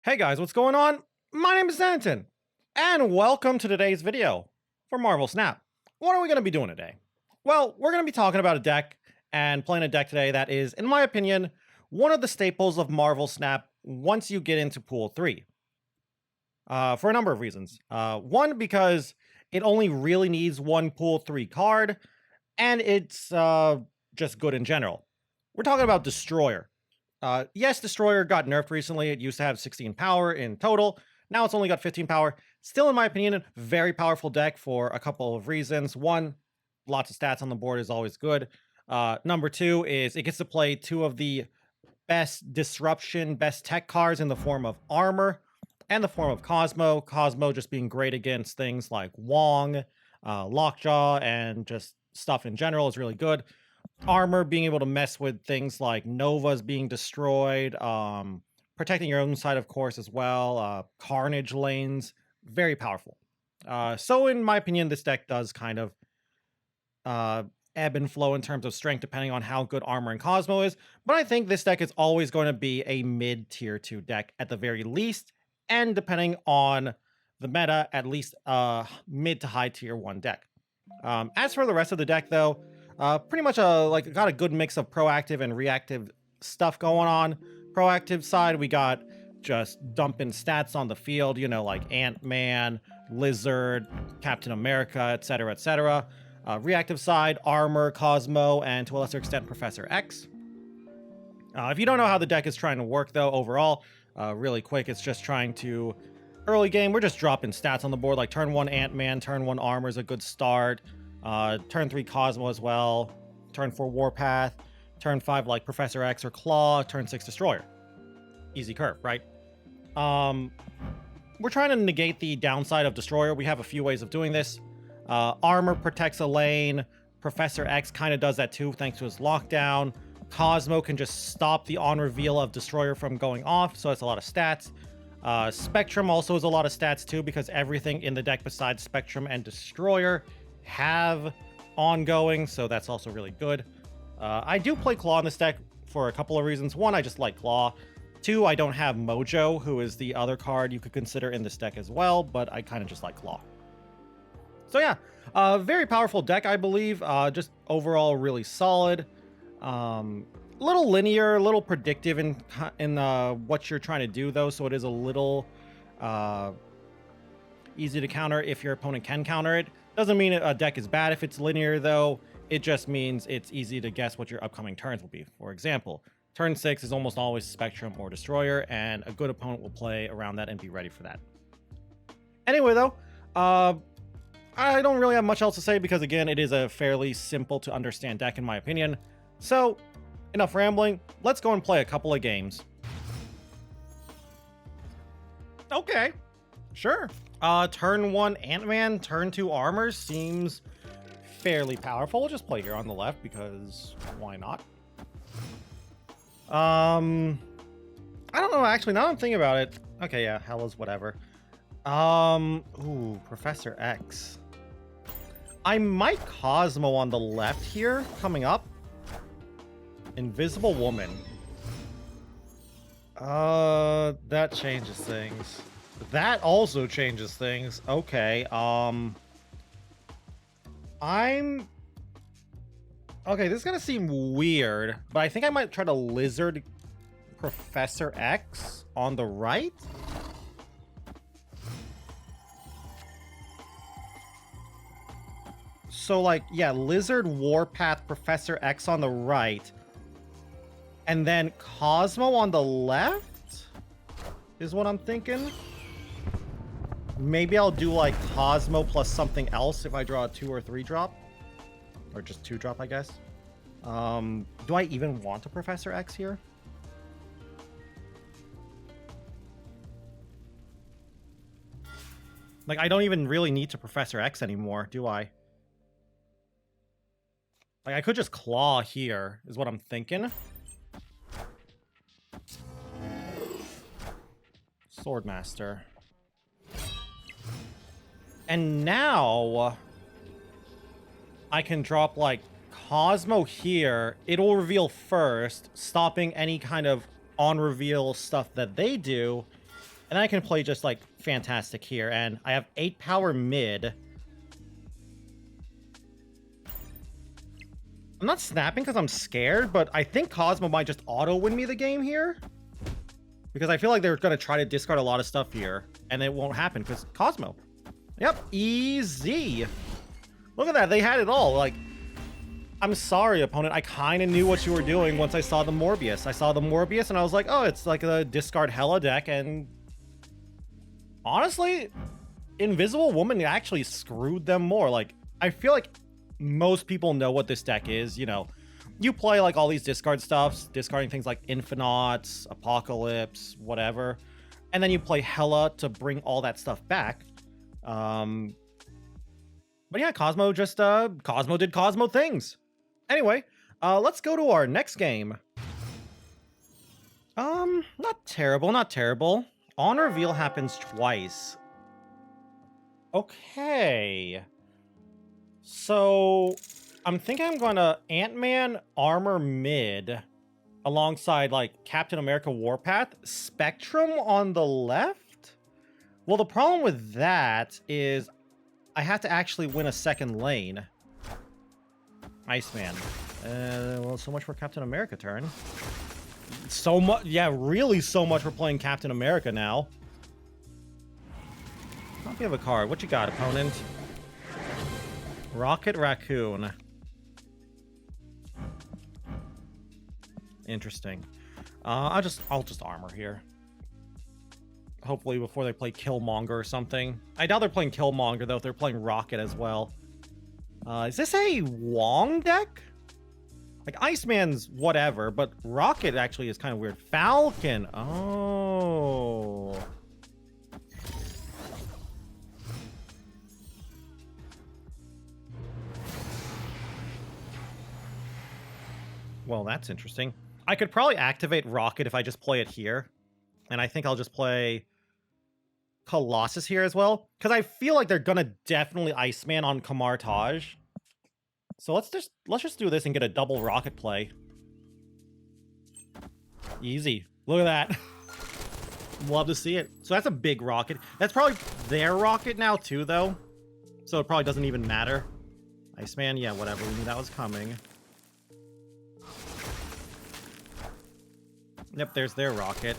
Hey guys, what's going on? My name is Zenaton, and welcome to today's video for Marvel Snap. What are we going to be doing today? Well, we're going to be talking about a deck and playing a deck today that is, in my opinion, one of the staples of Marvel Snap once you get into Pool 3. For a number of reasons. One, because it only really needs one Pool 3 card, and it's just good in general. We're talking about Destroyer. Yes, Destroyer got nerfed recently. It used to have 16 power in total. Now it's only got 15 power. Still, in my opinion, a very powerful deck for a couple of reasons. One, lots of stats on the board is always good. Number two is it gets to play two of the best disruption, best tech cards in the form of armor and the form of Cosmo. Cosmo just being great against things like Wong, Lockjaw, and just stuff in general is really good. Armor being able to mess with things like Novas being destroyed, protecting your own side, of course, as well. Carnage lanes, very powerful. So in my opinion, this deck does kind of ebb and flow in terms of strength depending on how good armor and Cosmo is. But I think this deck is always going to be a mid tier 2 deck at the very least, and depending on the meta, at least mid to high tier 1 deck. As for the rest of the deck, though, pretty much got a good mix of proactive and reactive stuff going on. Proactive side, we got just dumping stats on the field, you know, like Ant-Man, Lizard, Captain America, etc., etc. Reactive side, armor, Cosmo, and to a lesser extent, Professor X. If you don't know how the deck is trying to work, though, overall, really quick, it's just trying to early game, we're just dropping stats on the board, like turn 1 Ant-Man, turn 1 armor is a good start. Turn 3 Cosmo as well. Turn 4 Warpath. Turn 5 like Professor X or Claw. Turn 6 Destroyer. Easy curve, right? We're trying to negate the downside of Destroyer. We have a few ways of doing this. Armor protects a lane. Professor X kind of does that too, thanks to his lockdown. Cosmo can just stop the on reveal of Destroyer from going off, so it's a lot of stats. Spectrum also is a lot of stats too, because everything in the deck besides Spectrum and Destroyer have ongoing, so that's also really good. I do play Claw in this deck for a couple of reasons. One, I just like Claw. Two, I don't have Mojo, who is the other card you could consider in this deck as well, but I kind of just like Claw. So yeah, very powerful deck, I believe. Just overall really solid. Little linear, a little predictive in what you're trying to do, though, so it is a little easy to counter if your opponent can counter it. Doesn't mean a deck is bad if it's linear, though. It just means it's easy to guess what your upcoming turns will be. For example, turn 6 is almost always Spectrum or Destroyer, and a good opponent will play around that and be ready for that. Anyway, though, I don't really have much else to say because, again, it is a fairly simple to understand deck in my opinion. So, enough rambling. Let's go and play a couple of games. Okay, sure. Turn 1 Ant-Man, turn 2 armor seems fairly powerful. We'll just play here on the left because why not? I don't know, actually, now I'm thinking about it. Okay, yeah, hell is whatever. Ooh, Professor X. I might Cosmo on the left here, coming up. Invisible Woman. That changes things. That also changes things. Okay, okay, this is gonna seem weird, but I think I might try to Lizard Professor X on the right. So, like, yeah, Lizard Warpath Professor X on the right. And then Cosmo on the left is what I'm thinking. Maybe I'll do like Cosmo plus something else if I draw a 2 or 3 drop. Or just 2 drop, I guess. Do I even want a Professor X here? Like, I don't even really need to Professor X anymore, do I? Like, I could just Claw here, is what I'm thinking. Swordmaster. And now I can drop like Cosmo here. It'll reveal first, stopping any kind of on reveal stuff that they do. And then I can play just, like, fantastic here. And I have 8 power mid. I'm not snapping because I'm scared, but I think Cosmo might just auto-win me the game here. Because I feel like they're going to try to discard a lot of stuff here. And it won't happen because Cosmo. Yep, easy. Look at that, they had it all. Like, I'm sorry, opponent. I kind of knew what you were doing once I saw the Morbius. I saw the Morbius and I was like, oh, it's like a discard Hella deck. And honestly, Invisible Woman actually screwed them more. Like, I feel like most people know what this deck is. You know, you play like all these discard stuffs, discarding things like Infinauts, Apocalypse, whatever. And then you play Hella to bring all that stuff back. But yeah, Cosmo just, Cosmo did Cosmo things. Anyway, let's go to our next game. Not terrible, not terrible. On reveal happens twice. Okay. So, I'm thinking I'm gonna Ant-Man armor mid alongside, like, Captain America Warpath. Spectrum on the left? Well, the problem with that is I have to actually win a second lane. Iceman. Well, so much for Captain America turn. So much, yeah, really so much for playing Captain America now. Copy of a card. What you got, opponent? Rocket Raccoon. Interesting. I'll just armor here. Hopefully before they play Killmonger or something. I doubt they're playing Killmonger, though, if they're playing Rocket as well. Is this a Wong deck? Like, Iceman's whatever, but Rocket actually is kind of weird. Falcon! Oh. Well, that's interesting. I could probably activate Rocket if I just play it here. And I think I'll just play Colossus here as well, because I feel like they're gonna definitely Iceman on Kamar Taj. So let's just do this and get a double Rocket play. Easy. Look at that. Love to see it. So that's a big Rocket. That's probably their Rocket now too, though. So it probably doesn't even matter. Iceman, yeah, whatever. We knew that was coming. Yep, there's their Rocket.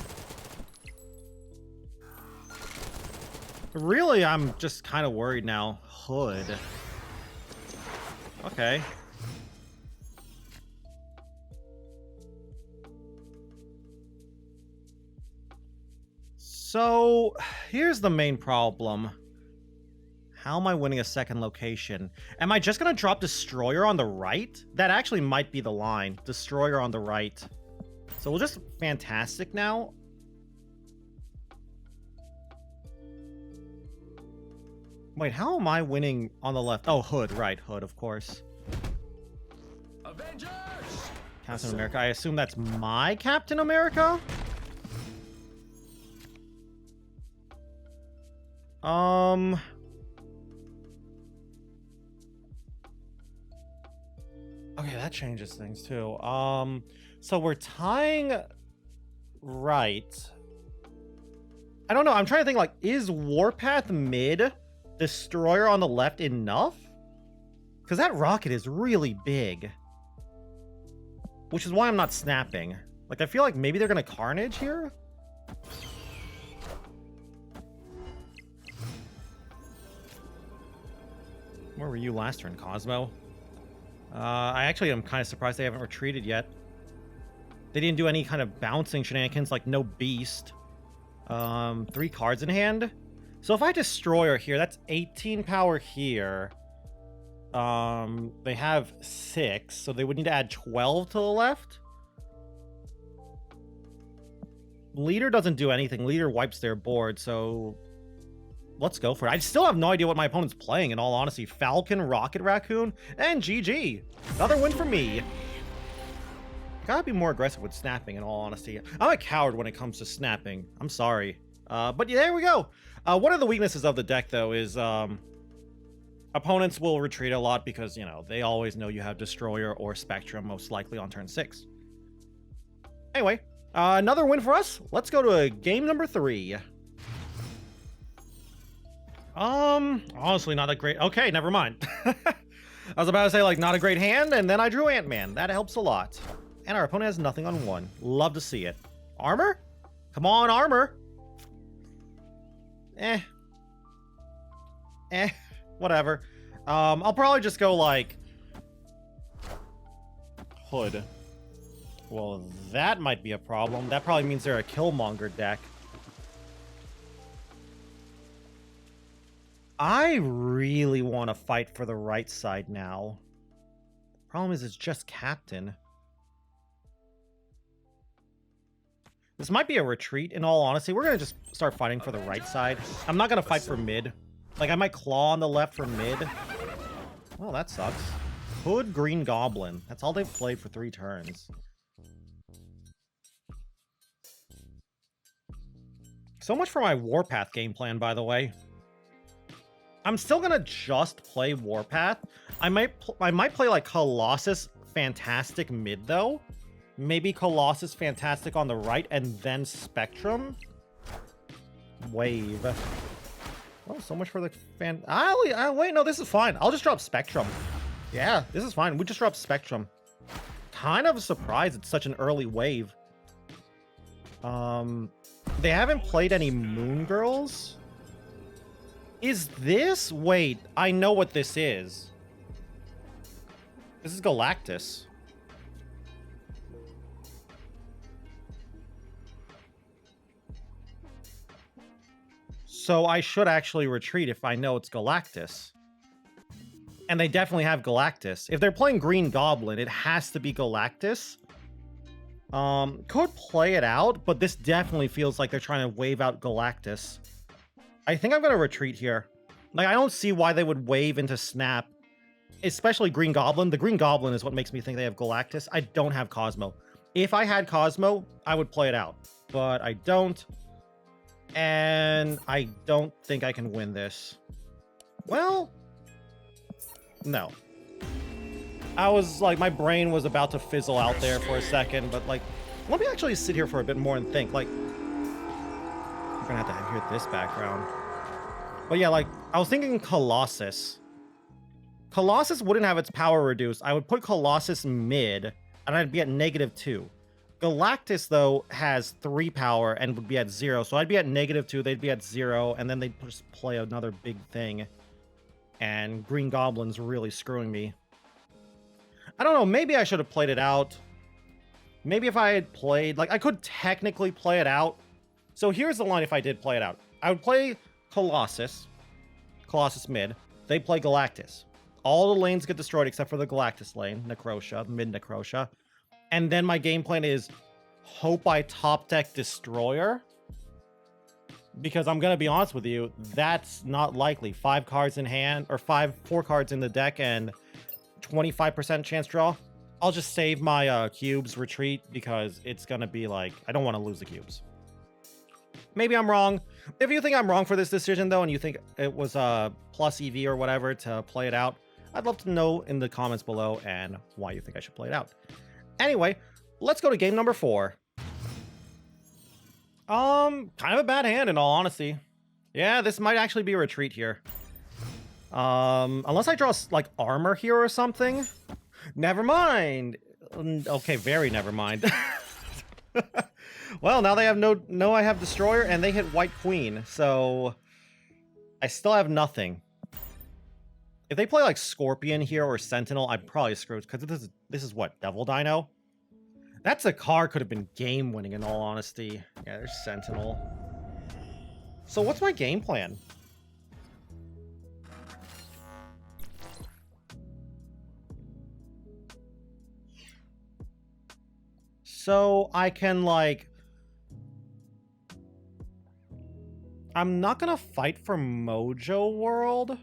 Really, I'm just kind of worried now. Hood. Okay. So, here's the main problem. How am I winning a second location? Am I just gonna drop Destroyer on the right? That actually might be the line. Destroyer on the right. So we'll just Fantastic now. Wait, how am I winning on the left? Oh, Hood, right, Hood, of course. Avengers! Captain America. I assume that's my Captain America? Okay, that changes things too. So we're tying right. I don't know. I'm trying to think, like, is Warpath mid, Destroyer on the left enough? Because that Rocket is really big. Which is why I'm not snapping. Like, I feel like maybe they're going to Carnage here? Where were you last turn, Cosmo? I actually am kind of surprised they haven't retreated yet. They didn't do any kind of bouncing shenanigans, like no Beast. 3 cards in hand. So if I Destroyer here, that's 18 power here. They have 6, so they would need to add 12 to the left. Leader doesn't do anything. Leader wipes their board, so let's go for it. I still have no idea what my opponent's playing, in all honesty. Falcon, Rocket Raccoon, and GG. Another win for me. Gotta be more aggressive with snapping, in all honesty. I'm a coward when it comes to snapping. I'm sorry. But yeah, there we go. One of the weaknesses of the deck, though, is opponents will retreat a lot because, you know, they always know you have Destroyer or Spectrum, most likely on turn 6. Anyway, another win for us. Let's go to game number 3. Honestly, not a great. Okay, never mind. I was about to say, like, not a great hand, and then I drew Ant-Man. That helps a lot. And our opponent has nothing on 1. Love to see it. Armor? Come on, armor. Whatever. I'll probably just go, like, Hood. Well, that might be a problem. That probably means they're a Killmonger deck. I really want to fight for the right side now. Problem is, it's just Captain. This might be a retreat, in all honesty. We're going to just start fighting for the right side. I'm not going to fight for mid. Like, I might claw on the left for mid. Well, that sucks. Hood, Green Goblin. That's all they've played for 3 turns. So much for my Warpath game plan, by the way. I'm still gonna just play Warpath. I might play like Colossus Fantastic mid though. Maybe Colossus Fantastic on the right and then Spectrum. Wave. Oh, so much for the fan. Wait, no, this is fine. I'll just drop Spectrum. Yeah, this is fine. We just dropped Spectrum. Kind of surprised it's such an early wave. They haven't played any Moon Girls. Is this? Wait, I know what this is. This is Galactus. So I should actually retreat if I know it's Galactus. And they definitely have Galactus. If they're playing Green Goblin, it has to be Galactus. Could play it out, but this definitely feels like they're trying to wave out Galactus. I think I'm going to retreat here. Like, I don't see why they would wave into Snap. Especially Green Goblin. The Green Goblin is what makes me think they have Galactus. I don't have Cosmo. If I had Cosmo, I would play it out. But I don't. And I don't think I can win this. Well, no. I was like, my brain was about to fizzle out there for a second, but like, let me actually sit here for a bit more and think. Like, we're gonna have to hear this background. But yeah, like, I was thinking Colossus. Colossus wouldn't have its power reduced. I would put Colossus mid, and I'd be at -2. Galactus, though, has 3 power and would be at 0. So I'd be at -2, they'd be at 0, and then they'd just play another big thing. And Green Goblin's really screwing me. I don't know, maybe I should have played it out. Maybe if I had played... Like, I could technically play it out. So here's the line if I did play it out. I would play Colossus. Colossus mid. They play Galactus. All the lanes get destroyed except for the Galactus lane. Necrotia, mid Necrotia. And then my game plan is hope I top deck Destroyer. Because I'm going to be honest with you, that's not likely. 5 cards in hand, or 4 cards in the deck and 25% chance draw. I'll just save my cubes retreat because it's going to be like, I don't want to lose the cubes. Maybe I'm wrong. If you think I'm wrong for this decision though, and you think it was a plus EV or whatever to play it out, I'd love to know in the comments below and why you think I should play it out. Anyway, let's go to game number 4. Kind of a bad hand in all honesty. Yeah, this might actually be a retreat here. Unless I draw like armor here or something. Never mind. Okay, very never mind. Well, now they have no I have Destroyer and they hit White Queen, so I still have nothing. If they play like Scorpion here or Sentinel, I'm probably screwed because this is what, Devil Dino? That's a card could have been game winning in all honesty. Yeah, there's Sentinel. So what's my game plan? So I can like... I'm not gonna fight for Mojo World.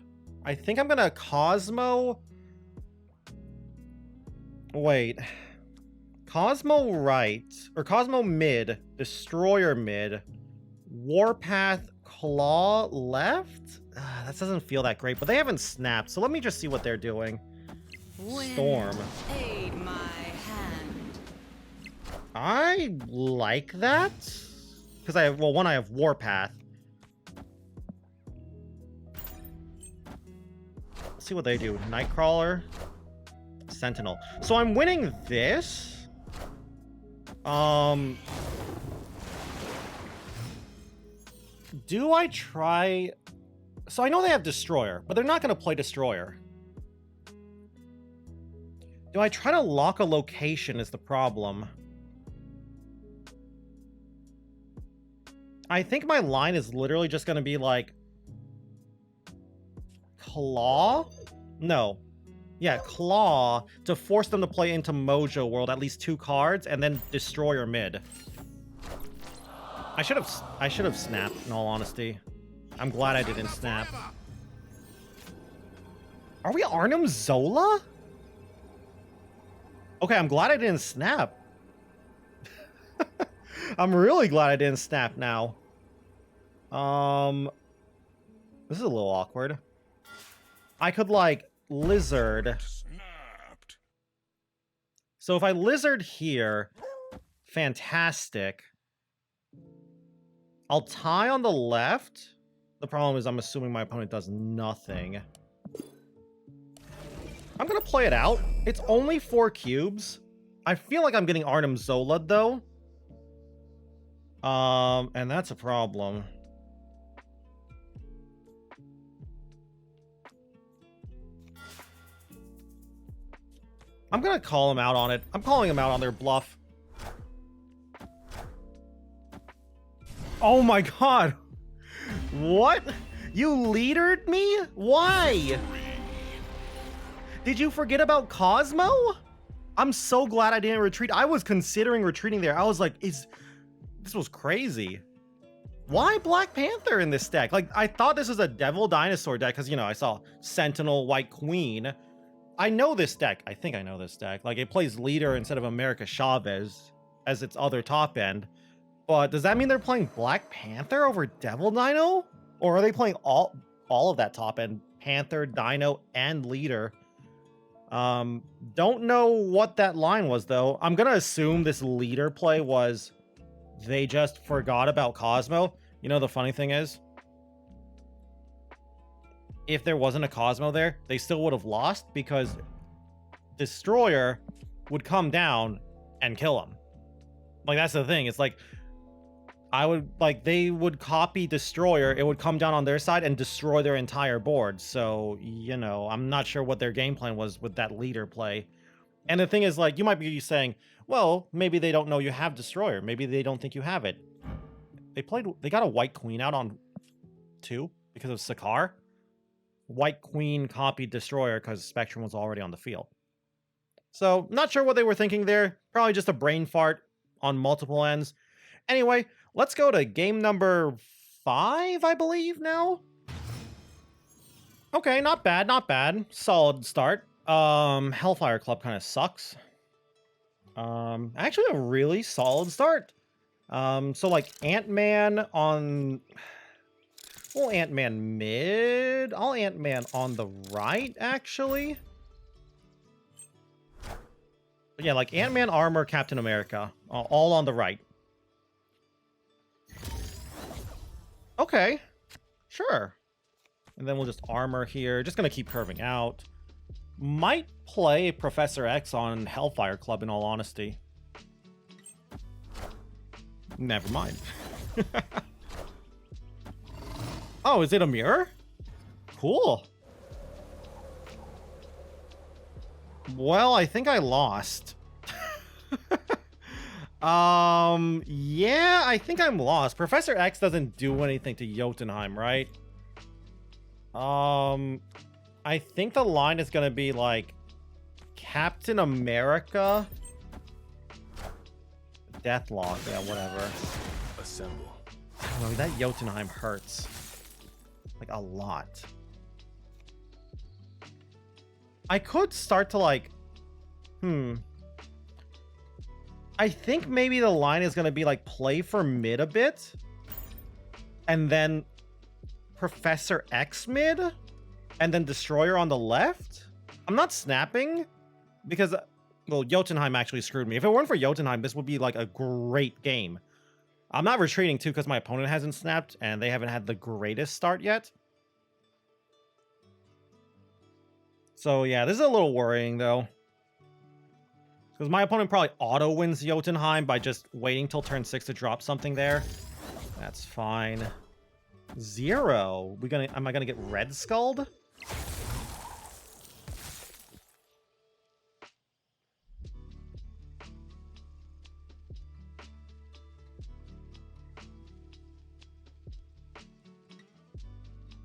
I think I'm gonna Cosmo... Wait. Cosmo right, or Cosmo mid, Destroyer mid, Warpath Claw left? That doesn't feel that great, but they haven't snapped, so let me just see what they're doing. Storm. Aid my hand. I like that. Because I have, well, one, I have Warpath. see what they do. Nightcrawler, Sentinel. So I'm winning this. Do I try? So I know they have Destroyer, but they're not going to play Destroyer. Do I try to lock a location is the problem. I think my line is literally just going to be like Claw? No. Yeah, Claw to force them to play into Mojo World at least 2 cards and then Destroyer mid. I should have snapped, in all honesty. I'm glad I didn't snap. Are we Arnim Zola? Okay, I'm glad I didn't snap. I'm really glad I didn't snap now. This is a little awkward. I could, like, Lizard. Snapped. So if I Lizard here, fantastic. I'll tie on the left. The problem is I'm assuming my opponent does nothing. I'm gonna play it out. It's only 4 cubes. I feel like I'm getting Arnim Zola though. And that's a problem. I'm gonna call him out on it. I'm calling him out on their bluff. Oh my god. What? You leadered me? Why? Did you forget about Cosmo? I'm so glad I didn't retreat. I was considering retreating there. I was like, this was crazy. Why Black Panther in this deck? Like, I thought this was a Devil Dinosaur deck because, you know, I saw Sentinel, White Queen. I know this deck. I think I know this deck. Like, it plays leader instead of America Chavez as its other top end. But does that mean they're playing Black Panther over Devil Dino? Or are they playing all of that top end? Panther, Dino, and leader. Don't know what that line was, though. I'm gonna assume this leader play was they just forgot about Cosmo. You know, the funny thing is, if there wasn't a Cosmo there, they still would have lost because Destroyer would come down and kill him. Like, that's the thing. It's like, they would copy Destroyer, it would come down on their side and destroy their entire board. So, you know, I'm not sure what their game plan was with that leader play. And the thing is, like, you might be saying, well, maybe they don't know you have Destroyer. Maybe they don't think you have it. They got a White Queen out on 2 because of Sakaar. White Queen copied Destroyer because Spectrum was already on the field. So, not sure what they were thinking there. Probably just a brain fart on multiple ends. Anyway, let's go to game number 5, I believe, now. Okay, not bad, not bad. Solid start. Hellfire Club kind of sucks. Actually a really solid start. So like Ant-Man on... Well, Ant-Man mid. I'll Ant-Man on the right, actually. But yeah, like Ant-Man, Armor, Captain America. All on the right. Okay. Sure. And then we'll just Armor here. Just gonna keep curving out. Might play Professor X on Hellfire Club, in all honesty. Never mind. Oh, is it a mirror? Cool. Well, I think I lost. Yeah, I think I'm lost. Professor X doesn't do anything to Jotunheim, right? I think the line is gonna be like Captain America, Deathlock, yeah, whatever. Assemble. I don't know, that Jotunheim hurts. Like, a lot. I could start to, like... I think maybe the line is going to be, like, play for mid a bit. And then Professor X mid. And then Destroyer on the left. I'm not snapping. Because, well, Jotunheim actually screwed me. If it weren't for Jotunheim, this would be, like, a great game. I'm not retreating, too, because my opponent hasn't snapped, and they haven't had the greatest start yet. So yeah, this is a little worrying though. Because my opponent probably auto wins Jotunheim by just waiting till turn 6 to drop something there. That's fine. 0. Am I gonna get red skulled?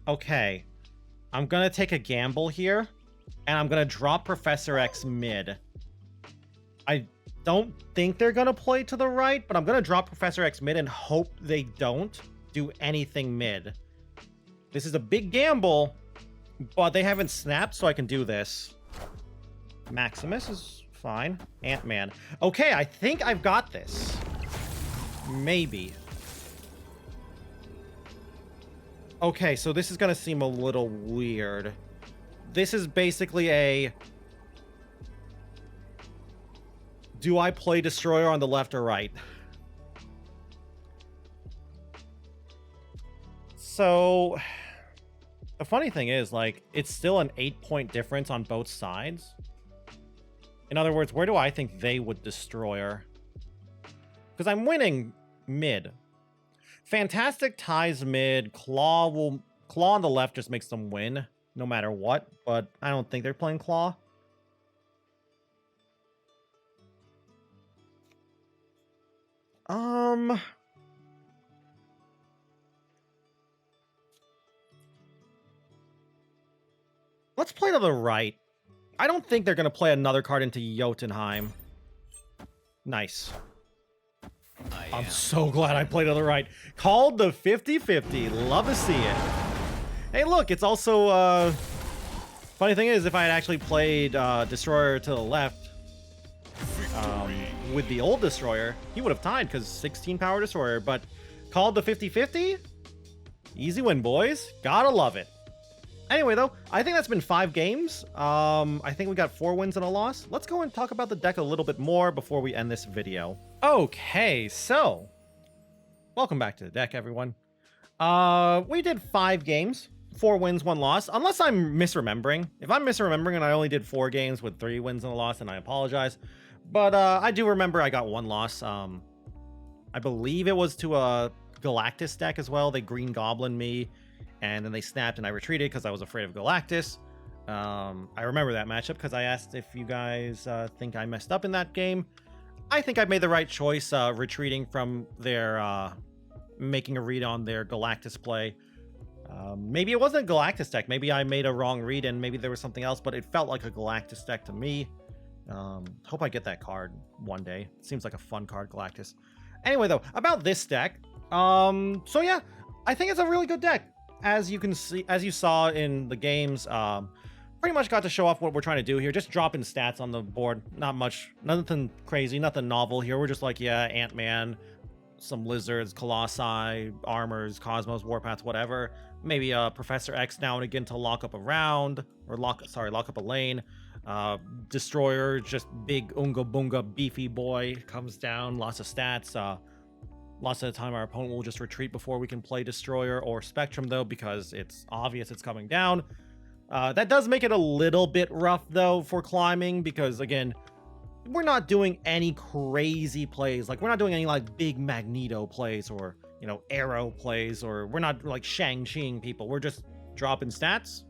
Okay. I'm gonna take a gamble here, and I'm gonna drop Professor X mid. I don't think they're gonna play to the right, but I'm gonna drop Professor X mid and hope they don't do anything mid. This is a big gamble, but they haven't snapped, so I can do this. Maximus is fine. Ant-Man. Okay, I think I've got this. Maybe. Okay, so this is gonna seem a little weird. This is basically a... Do I play Destroyer on the left or right? So... The funny thing is, like, it's still an 8-point difference on both sides. In other words, where do I think they would Destroyer? Because I'm winning mid. Fantastic ties mid. Claw on the left just makes them win, no matter what. But I don't think they're playing Claw. Let's play to the right. I don't think they're going to play another card into Jotunheim. Nice. I'm so glad I played to the right. Called the 50-50. Love to see it. Hey, look, it's also... Funny thing is, if I had actually played Destroyer to the left with the old Destroyer, he would have tied because 16 power Destroyer. But called the 50-50? Easy win, boys. Gotta love it. Anyway, though, I think that's been 5 games. I think we got 4 wins and a loss. Let's go and talk about the deck a little bit more before we end this video. Okay, so welcome back to the deck, everyone. We did 5 games, 4 wins, 1 loss, unless I'm misremembering. If I'm misremembering and I only did 4 games with 3 wins and a loss, then I apologize. But I do remember I got 1 loss. I believe it was to a Galactus deck as well. They Green Goblin me. And then they snapped and I retreated because I was afraid of Galactus. I remember that matchup because I asked if you guys think I messed up in that game. I think I made the right choice retreating from their making a read on their Galactus play. Maybe it wasn't a Galactus deck. Maybe I made a wrong read and maybe there was something else, but it felt like a Galactus deck to me. Hope I get that card one day. It seems like a fun card, Galactus. Anyway, though, about this deck. So yeah, I think it's a really good deck. As you can see, as you saw in the games, pretty much got to show off what we're trying to do here. Just dropping stats on the board. Not much, nothing crazy, nothing novel here. We're just like, yeah, Ant-Man, some lizards, Colossi, armors, Cosmos, Warpaths, whatever. Maybe Professor X now and again to lock up a round, or lock up a lane. Destroyer, just big Unga Bunga beefy boy, comes down, lots of stats. Lots of the time, our opponent will just retreat before we can play Destroyer or Spectrum, though, because it's obvious it's coming down. That does make it a little bit rough, though, for climbing, because, again, we're not doing any crazy plays. Like, we're not doing any, like, big Magneto plays or, you know, Arrow plays, or we're not, like, Shang-Chiing people. We're just dropping stats,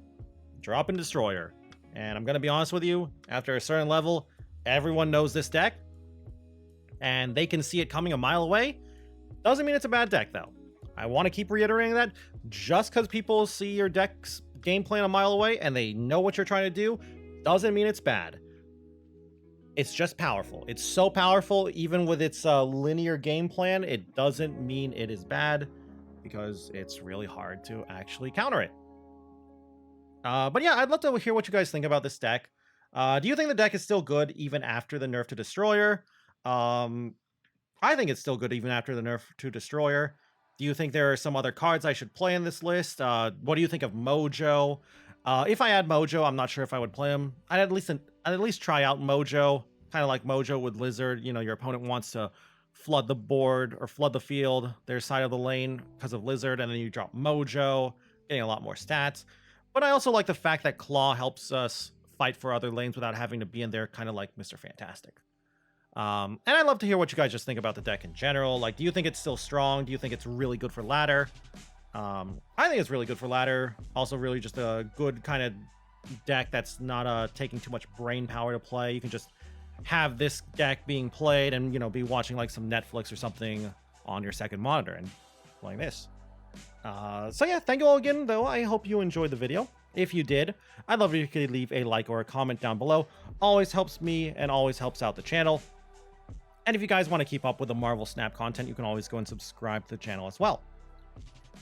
dropping Destroyer. And I'm going to be honest with you, after a certain level, everyone knows this deck, and they can see it coming a mile away. Doesn't mean it's a bad deck, though. I want to keep reiterating that. Just because people see your deck's game plan a mile away and they know what you're trying to do, doesn't mean it's bad. It's just powerful. It's so powerful, even with its linear game plan, it doesn't mean it is bad, because it's really hard to actually counter it. But yeah, I'd love to hear what you guys think about this deck. Do you think the deck is still good even after the nerf to Destroyer? I think it's still good even after the nerf to Destroyer. Do you think there are some other cards I should play in this list? What do you think of Mojo? If I had Mojo, I'm not sure if I would play him. I'd at least try out Mojo. Kind of like Mojo with Lizard. You know, your opponent wants to flood the board or flood the field, their side of the lane, because of Lizard, and then you drop Mojo, getting a lot more stats. But I also like the fact that Claw helps us fight for other lanes without having to be in there, kind of like Mr. Fantastic. And I'd love to hear what you guys just think about the deck in general. Like, do you think it's still strong? Do you think it's really good for ladder? I think it's really good for ladder. Also, really just a good kind of deck that's not taking too much brain power to play. You can just have this deck being played and, you know, be watching like some Netflix or something on your second monitor and playing this. So yeah, thank you all again, though. I hope you enjoyed the video. If you did, I'd love if you could leave a like or a comment down below. Always helps me and always helps out the channel. And if you guys want to keep up with the Marvel Snap content, you can always go and subscribe to the channel as well.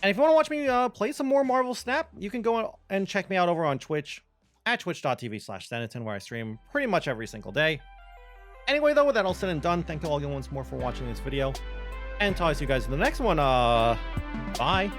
And if you want to watch me play some more Marvel Snap, you can go and check me out over on Twitch at twitch.tv/Zenaton, where I stream pretty much every single day. Anyway, though, with that all said and done, thank you all again once more for watching this video. And talk to you guys in the next one. Bye.